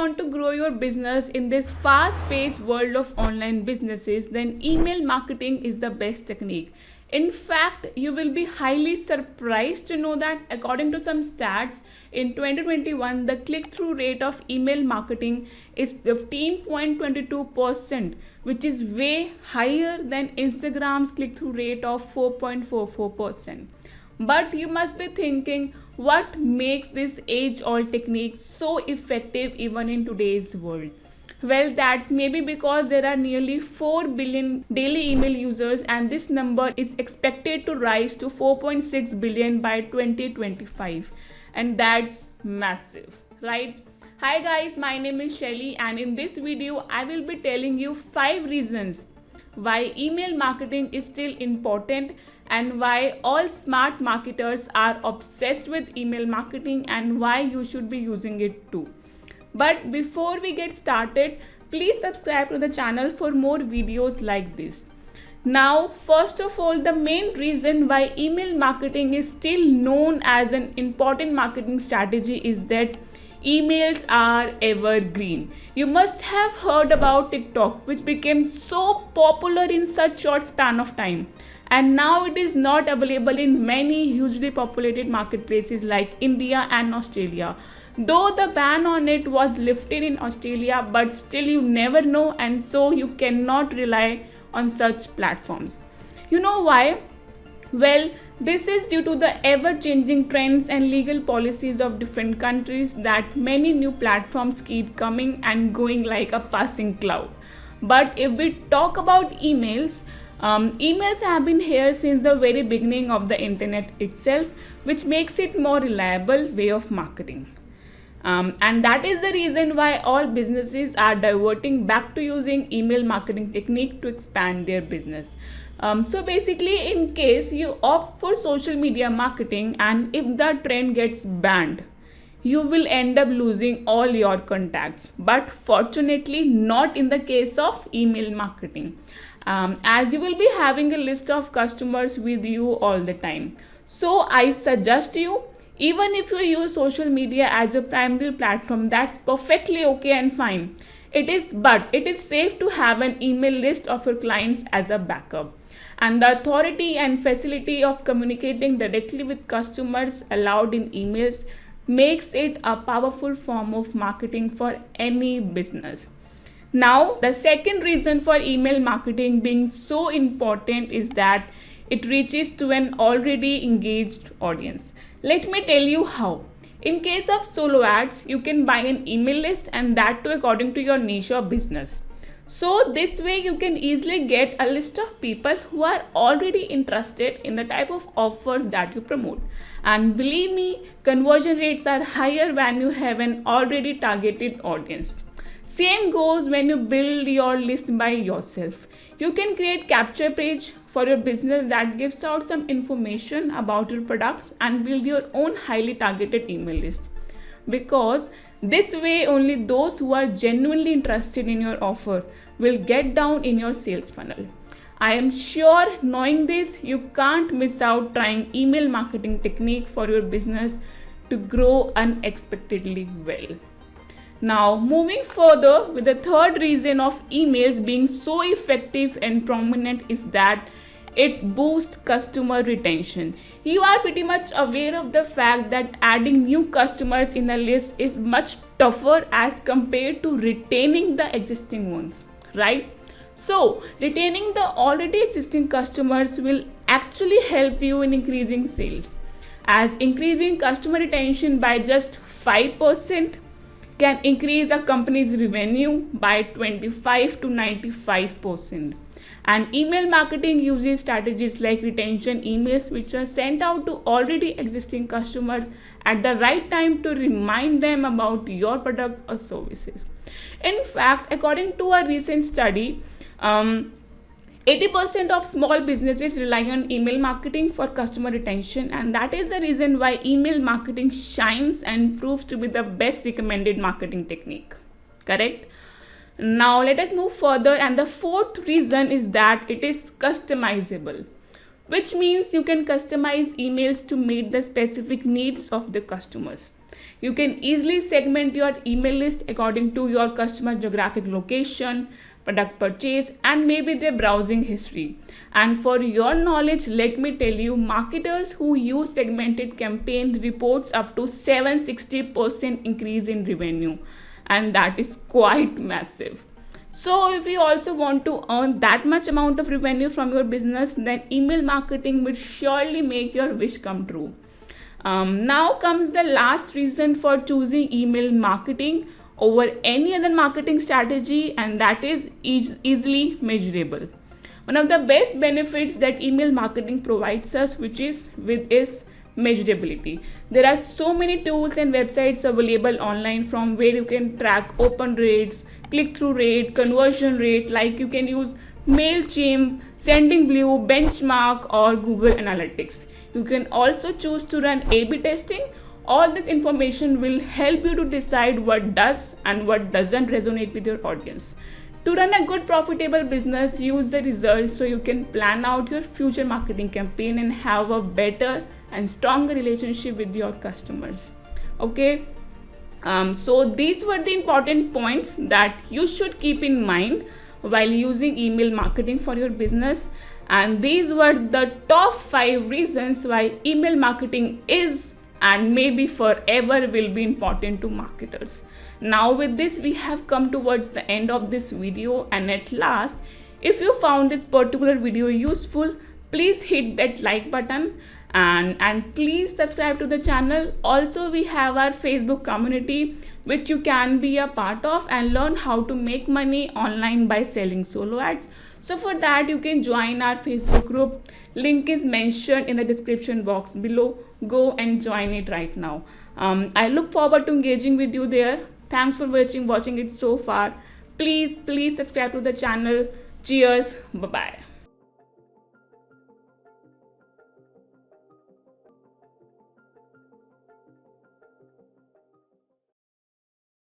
want to grow your business in this fast-paced world of online businesses, then email marketing is the best technique. In fact, you will be highly surprised to know that according to some stats, in 2021, the click-through rate of email marketing is 15.22%, which is way higher than Instagram's click-through rate of 4.44%. But you must be thinking, what makes this age-old technique so effective even in today's world? Well, that's maybe because there are nearly 4 billion daily email users, and this number is expected to rise to 4.6 billion by 2025. And that's massive, right? Hi guys, my name is Shelly, and in this video, I will be telling you 5 reasons why email marketing is still important and why all smart marketers are obsessed with email marketing and why you should be using it too. But before we get started, please subscribe to the channel for more videos like this. Now, first of all, the main reason why email marketing is still known as an important marketing strategy is that emails are evergreen. You must have heard about TikTok, which became so popular in such short span of time. And now it is not available in many hugely populated marketplaces like India and Australia. Though the ban on it was lifted in Australia, but still you never know, and so you cannot rely on such platforms. You know why? Well, this is due to the ever-changing trends and legal policies of different countries that many new platforms keep coming and going like a passing cloud. But if we talk about emails, emails have been here since the very beginning of the internet itself, which makes it more reliable way of marketing. And that is the reason why all businesses are diverting back to using email marketing technique to expand their business. So basically, in case you opt for social media marketing and if the trend gets banned, you will end up losing all your contacts. But fortunately, not in the case of email marketing, as you will be having a list of customers with you all the time. So I suggest you, even if you use social media as your primary platform, that's perfectly okay and fine. But it is safe to have an email list of your clients as a backup. And the authority and facility of communicating directly with customers allowed in emails makes it a powerful form of marketing for any business. Now, the second reason for email marketing being so important is that it reaches to an already engaged audience. Let me tell you how. In case of solo ads, you can buy an email list, and that too according to your niche or business. So this way you can easily get a list of people who are already interested in the type of offers that you promote. And believe me, conversion rates are higher when you have an already targeted audience. Same goes when you build your list by yourself. You can create capture page for your business that gives out some information about your products and build your own highly targeted email list. Because this way only those who are genuinely interested in your offer will get down in your sales funnel. I am sure knowing this, you can't miss out trying email marketing technique for your business to grow unexpectedly well. Now, moving further with the third reason of emails being so effective and prominent is that it boosts customer retention. You are pretty much aware of the fact that adding new customers in a list is much tougher as compared to retaining the existing ones, right? So, retaining the already existing customers will actually help you in increasing sales, as increasing customer retention by just 5% can increase a company's revenue by 25 to 95%. And email marketing uses strategies like retention emails, which are sent out to already existing customers at the right time to remind them about your product or services. In fact, according to a recent study, 80% of small businesses rely on email marketing for customer retention, and that is the reason why email marketing shines and proves to be the best recommended marketing technique. Correct? Now let us move further, and the fourth reason is that it is customizable, which means you can customize emails to meet the specific needs of the customers. You can easily segment your email list according to your customer geographic location, product purchase, and maybe their browsing history. And for your knowledge, let me tell you, marketers who use segmented campaign reports up to 760% increase in revenue, and that is quite massive. So if you also want to earn that much amount of revenue from your business, then email marketing will surely make your wish come true. Now comes the last reason for choosing email marketing over any other marketing strategy, and that is easily measurable. One of the best benefits that email marketing provides us, which is measurability. There are so many tools and websites available online from where you can track open rates, click-through rate, conversion rate, like you can use MailChimp, Sendingblue, Benchmark, or Google Analytics. You can also choose to run A/B testing. All this information will help you to decide what does and what doesn't resonate with your audience. To run a good profitable business, use the results so you can plan out your future marketing campaign and have a better and stronger relationship with your customers. Okay. So these were the important points that you should keep in mind while using email marketing for your business. And these were the top 5 reasons why email marketing is and maybe forever will be important to marketers. Now with this, we have come towards the end of this video, and at last, if you found this particular video useful, please hit that like button and please subscribe to the channel. Also, we have our Facebook community which you can be a part of and learn how to make money online by selling solo ads. So for that, you can join our Facebook group. Link is mentioned in the description box below. Go and join it right now. I look forward to engaging with you there. Thanks for watching it so far. Please subscribe to the channel. Cheers. Bye-bye.